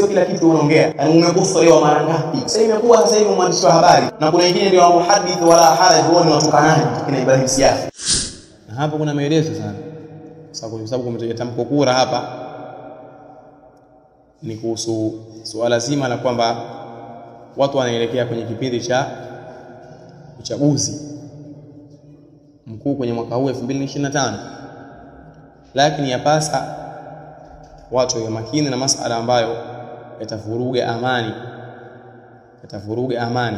sio kila kitu unaongea. Yaani umekosolewa mara ngapi? Sasa imekuwa sasa hivi mwandishi wa habari na kuna wengine ndio muhadith wala haraj wao ni watukanaji kina Ibrahim Siafi. Na hapo kuna maelezo sana. Sababu kumetoka tamko kura hapa ni kuhusu suala zima la kwamba watu wanaelekea kwenye kipindi cha uchaguzi mkuu kwenye mwaka huu 2025. Lakini yapasa watu wawe makini na masuala ambayo yatavuruga amani.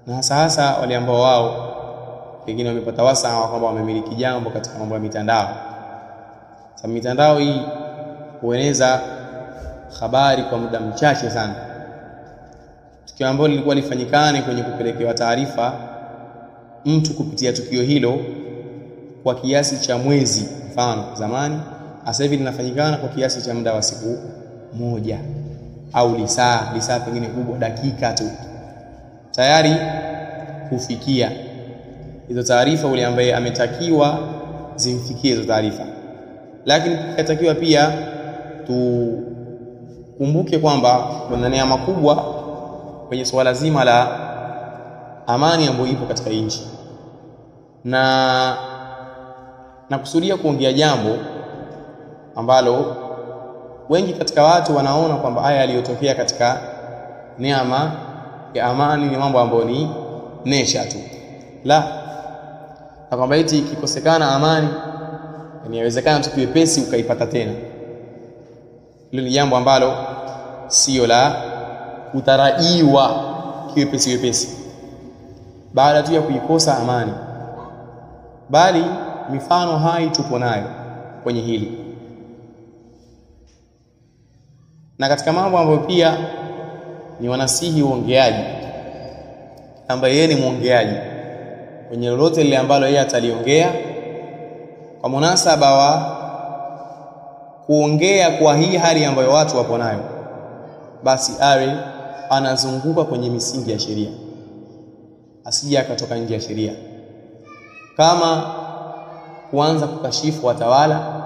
Na hasa wale ambao wao pengine wamepata wasaa kwamba wamemiliki jambo katika mambo ya mitandao. Sababu mitandao hii hueneza habari kwa muda mchache sana. Tukio ambalo lilikuwa lifanyikane kwenye kupelekewa taarifa mtu kupitia tukio hilo kwa kiasi cha mwezi mfano zamani, sasa hivi linafanyikana kwa kiasi cha muda wa siku moja au lisaa pengine kubwa dakika tu, tayari kufikia hizo taarifa ule ambaye ametakiwa zimfikie hizo taarifa. Lakini inatakiwa pia tukumbuke kwamba kuna neema kubwa kwenye swala zima la amani ambayo ipo katika nchi, na kusudia kuongea jambo ambalo wengi katika watu wanaona kwamba haya yaliyotokea katika neema ya amani ni mambo ambayo ni nature tu. La, na kwamba eti ikikosekana amani inawezekana tu kiwepesi ukaipata tena. Hilo ni jambo ambalo sio la kutarajiwa kiwepesi baada tu ya kuikosa amani, bali mifano hai tupo nayo kwenye hili. Na katika mambo ambayo pia ni wanasihi uongeaji, ambaye yeye ni muongeaji kwenye lolote lile ambalo yeye ataliongea kwa munasaba wa kuongea kwa hii hali ambayo watu wapo nayo, basi awe anazunguka kwenye misingi ya sheria, asije akatoka nje ya sheria, kama kuanza kukashifu watawala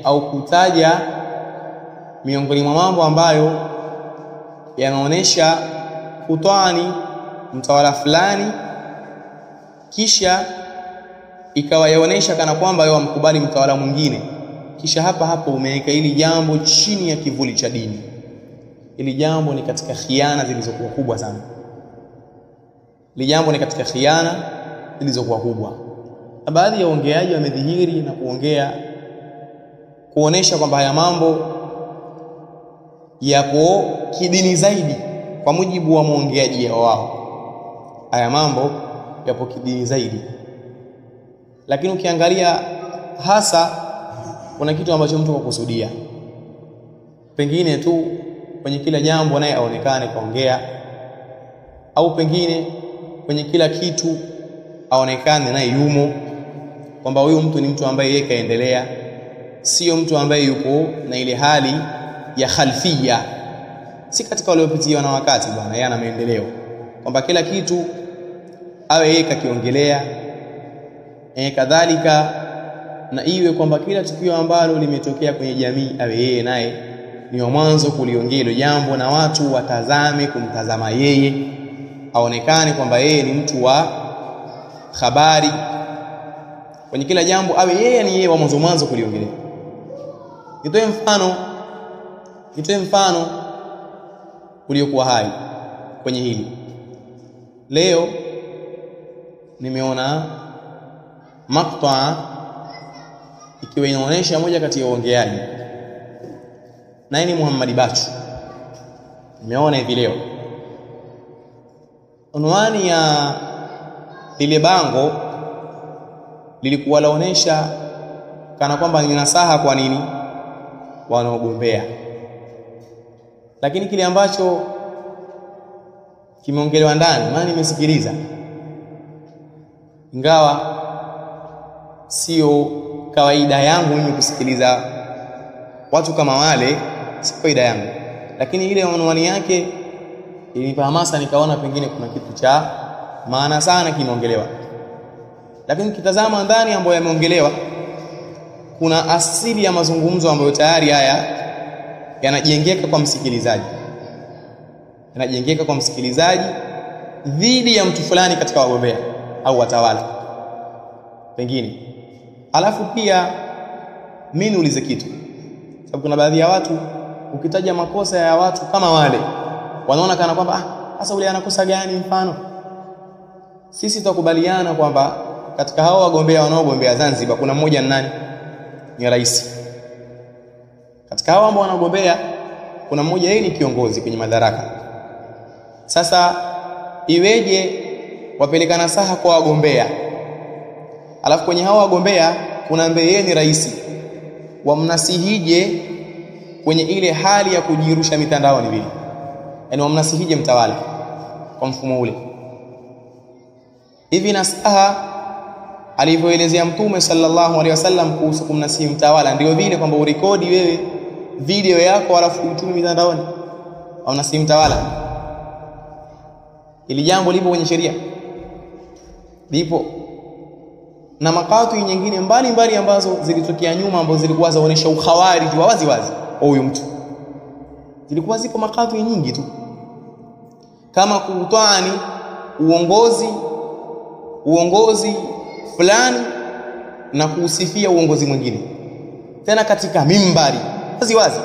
au kutaja miongoni mwa mambo ambayo yanaonesha kutwani mtawala fulani, kisha ikawa yaonesha kana kwamba yeye amkubali mtawala mwingine, kisha hapo umeweka hili jambo chini ya kivuli cha dini. Hili jambo ni katika khiana zilizokuwa kubwa sana. Hili jambo ni katika khiana zilizokuwa kubwa. Na baadhi ya waongeaji wamedhihiri na kuonesha kwamba haya mambo yapo kidini zaidi kwa mujibu wa muongeaji wao. Haya mambo yapo kidini zaidi. Lakini ukiangalia hasa kuna kitu ambacho mtu kukusudia. Pengine tu kwenye kila jambo naye aonekane kaongea, au pengine kwenye kila kitu aonekane naye yumo, kwamba huyu mtu ni mtu ambaye yeye kaendelea, sio mtu ambaye yupo na ile hali ya khalfia, si katika waliopitia na wakati bwana, yeye ana maendeleo, kwamba kila kitu awe yeye kakiongelea. Kadhalika na iwe kwamba kila tukio ambalo limetokea kwenye jamii awe yeye naye ni wa mwanzo kuliongea hilo jambo, na watu watazame kumtazama yeye, aonekane kwamba yeye ni mtu wa habari. Kwenye kila jambo awe yeye ni yeye wa mwanzo kuliongelea. Nitoe mfano uliokuwa hai kwenye hili. Leo nimeona makta ikiwa inaonesha moja kati ya waongeaji, naye ni Muhammad Bachu. Nimeona hivi leo unwani ya ile bango lilikuwa laonesha kana kwamba ni nasaha kwa nini wanaogombea, lakini kile ambacho kimeongelewa ndani, maana nimesikiliza, ingawa sio kawaida yangu mimi kusikiliza watu kama wale, si kawaida yangu, lakini ile unwani yake ilinipa hamasa, nikaona pengine kuna kitu cha maana sana kimeongelewa. Lakini kitazama ndani ambayo yameongelewa, kuna asili ya mazungumzo ambayo tayari haya yanajengeka kwa msikilizaji, yanajengeka kwa msikilizaji dhidi ya mtu fulani katika wagombea au watawala pengine. Alafu pia mimi niulize kitu, sababu kuna baadhi ya watu ukitaja makosa ya watu kama wale wanaona kana kwamba sasa ule anakosa gani? Mfano sisi tukubaliana kwamba katika hao wagombea wanaogombea Zanzibar kuna mmoja ni nani? Ni rais. Katika hao ambao wanagombea kuna mmoja yeye ni kiongozi kwenye madaraka. Sasa iweje wapelekana saha kwa wagombea, alafu kwenye hao wagombea kuna ambaye yeye ni rais, wamnasihije kwenye ile hali ya kujirusha mitandaoni vile? Yaani wamnasihije mtawala kwa mfumo ule? Hivi nasaha alivyoelezea Mtume sallallahu alaihi wasallam kuhusu kumnasihi mtawala ndio vile kwamba urekodi wewe video yako alafu uitumi mitandaoni au nasihi mtawala? Ili jambo lipo kwenye sheria? Lipo. Na makatu nyingine mbali ambazo zilitokea nyuma ambazo zilikuwa zaonesha ukhawarij wa wazi wazi huyu mtu, zilikuwa zipo makatu nyingi tu, kama kutwani uongozi fulani na kuusifia uongozi mwingine tena katika mimbari wazi wazi.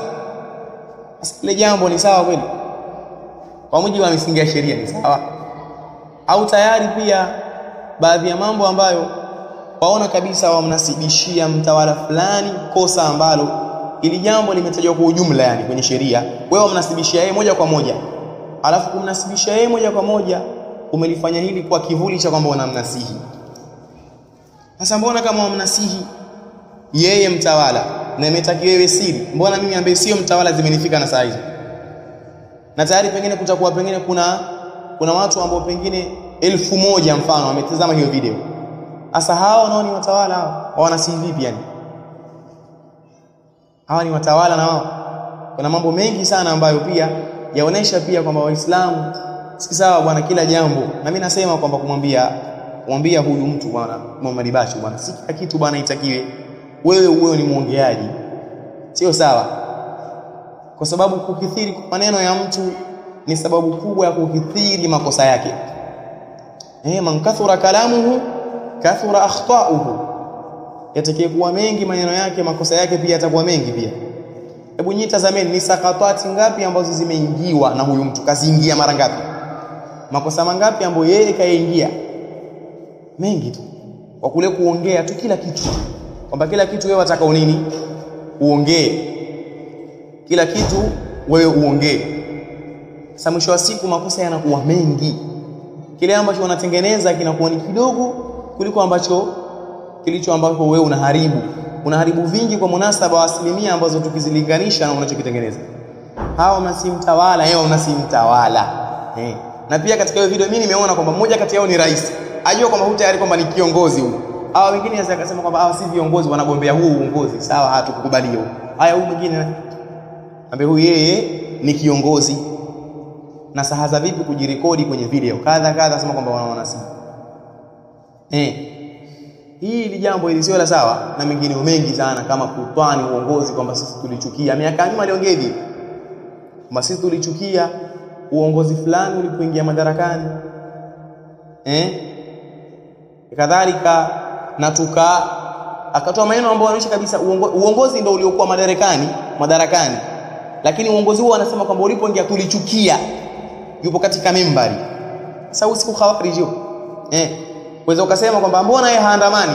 Sasa ile jambo ni sawa kweli? Kwa mujibu wa misingi ya sheria ni sawa? Au tayari pia baadhi ya mambo ambayo waona kabisa wamnasibishia mtawala fulani kosa ambalo ili jambo limetajwa kwa ujumla, yani kwenye sheria wewe wamnasibishia yeye moja kwa moja, alafu kumnasibishia yeye moja kwa moja umelifanya hili kwa kivuli cha kwamba unamnasihi. Sasa mbona kama wamnasihi yeye mtawala na imetaki wewe siri, mbona mimi ambaye sio mtawala zimenifika na saa hizo? Na tayari pengine kutakuwa pengine kuna watu ambao pengine 1000 mfano wametazama hiyo video. Sasa hao nao ni watawala, hao wanasihi vipi yani? Hawa ni watawala na wao. Kuna mambo mengi sana ambayo pia yaonesha pia kwamba Waislamu si sawa bwana kila jambo. Na mimi nasema kwamba kumwambia huyu mtu bwana Muhammad Bashu bwana, si kila kitu bwana itakiwe wewe ni muongeaji, sio sawa, kwa sababu kukithiri maneno ya mtu ni sababu kubwa ya kukithiri makosa yake. Man kathura kalamuhu kathura akhtauhu, yatakayekuwa mengi maneno yake makosa yake pia yatakuwa mengi pia. Hebu nyinyi tazameni ni sakatati ngapi ambazo zimeingiwa na huyu mtu, kaziingia mara ngapi? Makosa mangapi ambayo yeye kaingia? Mengi tu. Kwa kule kuongea tu kila kitu, kwamba kila kitu wewe wataka unini uongee, kila kitu wewe uongee. Sasa mwisho wa siku makosa yanakuwa mengi, kile ambacho unatengeneza kinakuwa ni kidogo kuliko kilicho ambacho wewe unaharibu vingi kwa munasaba wa asilimia ambazo tukizilinganisha na unachokitengeneza. Hao mnasimtawala, yeye unasimtawala. Na pia katika hiyo video mimi nimeona kwamba mmoja kati yao ni rais, ajua kwamba huyu tayari kwamba ni kiongozi huyu. Hawa wengine anaweza kusema kwamba hawa si viongozi, wanagombea huu uongozi, sawa, hatukukubalia huyu. Haya, huyu mwingine ambaye huyu yeye ni kiongozi, na sahaza vipi kujirekodi kwenye video kadha sema kwamba wanaona si hili jambo hili sio la sawa, na mengine mengi sana kama kutwani uongozi, kwamba sisi tulichukia miaka nyuma aliongea hivi kwamba sisi tulichukia uongozi fulani ulipoingia madarakani, kadhalika na akatoa maneno ambayo yanaonyesha kabisa uongozi ndio uliokuwa madarakani, lakini uongozi huo anasema kwamba ulipoingia tulichukia, yupo katika mimbari. Sasa usiku khawarij Waweza ukasema kwamba mbona yeye haandamani?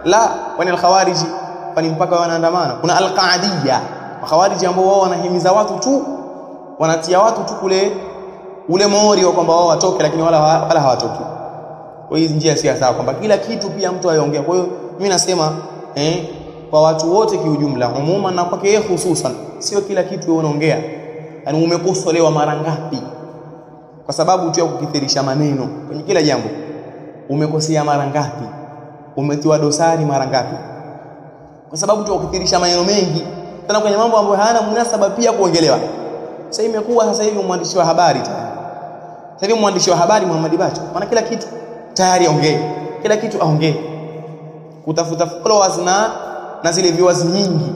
La, kwani al-khawariji kwani mpaka wanaandamana? Kuna al-qaadiyya, khawariji ambao wao wanahimiza watu tu, wanatia watu tu kule ule mori wa kwamba wao watoke, lakini wala hawatoki. Kwa hiyo njia si sawa kwamba kila kitu pia mtu aongea. Kwa hiyo mimi nasema kwa watu wote kiujumla, umuma na kwake yeye hususan, sio kila kitu wewe unaongea. Yaani umekosolewa mara ngapi kwa sababu tu ya kukithirisha maneno kwenye kila jambo? Umekosea mara ngapi? Umetiwa dosari mara ngapi kwa sababu tu kukithirisha maneno mengi, tena kwenye mambo ambayo hayana munasaba pia kuongelewa? Sasa imekuwa sasa hivi mwandishi wa habari tayari. Sasa hivi mwandishi wa habari Muhammad Bashu, maana kila kitu tayari aongee, kila kitu aongee, kutafuta followers na zile viewers nyingi.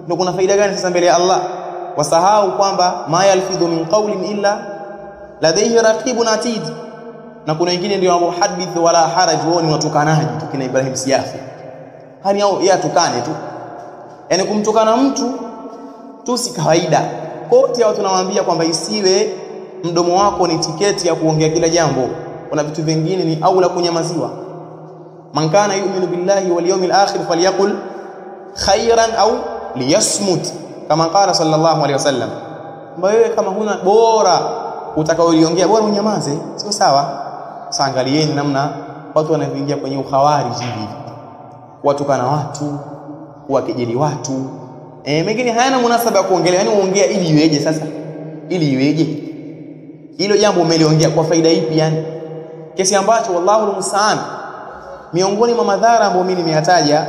Ndio kuna faida gani sasa mbele ya Allah? wasahau kwamba ma yalfidhu min qawlin illa ladayhi raqibun atid. Na kuna wengine ndio ambao hadith wala haraj, wao ni watukanaji tu, kina Ibrahim Siafi, hani hao yeye atukane tu, yani kumtukana mtu tu si kawaida. Kote hao tunawaambia kwamba isiwe mdomo wako ni tiketi ya kuongea kila jambo. Kuna vitu vingine ni aula kunyamaziwa. Man kana yu'minu billahi wal yawmil akhir falyaqul khairan au liyasmut, kama qala sallallahu alayhi wasallam. Wewe kama huna bora utakaoliongea, bora unyamaze, sio sawa? Sasa angalieni namna watu wanaingia kwenye ukhawariji hivi, watukana watu, wakejeli watu, mengine hayana munasaba ya kuongelea. Yani uongea ili iweje? Sasa ili iweje? Hilo jambo umeliongea kwa faida ipi? Yani kesi ambacho wallahu almusta'an, miongoni mwa madhara ambayo mimi nimeyataja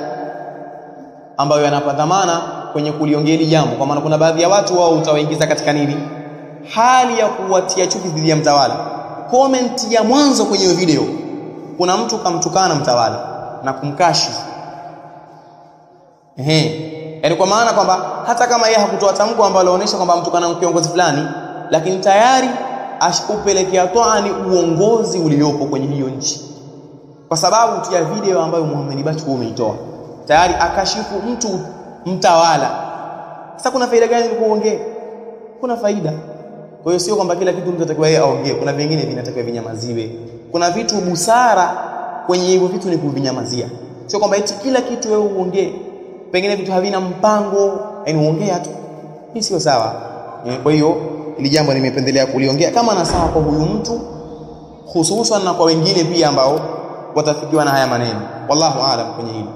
ambayo yanapadhamana kwenye kuliongea hili jambo, kwa maana kuna baadhi ya watu wao utawaingiza katika nini, hali ya kuwatia chuki dhidi ya mtawala. Comment ya mwanzo kwenye video, kuna mtu kamtukana mtawala na kumkashi, yani kwa maana kwamba hata kama yeye hakutoa tamko ambalo linaonyesha kwamba mtukana kiongozi fulani, lakini tayari ashupelekea toani uongozi uliopo kwenye hiyo nchi, kwa sababu tu ya video ambayo Muhammad Bachu umeitoa, tayari akashifu mtu mtawala. Sasa kuna faida gani kuongea? Kuna faida. Kwa hiyo sio kwamba kila kitu mtu atakiwa yeye aongee, kuna vingine vinatakiwa vinyamaziwe. Kuna vitu busara kwenye hivyo vitu ni kuvinyamazia, sio kwamba eti kila kitu wewe uongee. Pengine vitu havina mpango, yani uongea tu, hii sio sawa. Kwa hiyo ili jambo nimependelea kuliongea kama nasaha kwa huyu mtu, hususan na kwa wengine pia ambao watafikiwa na haya maneno. Wallahu aalam kwenye hili.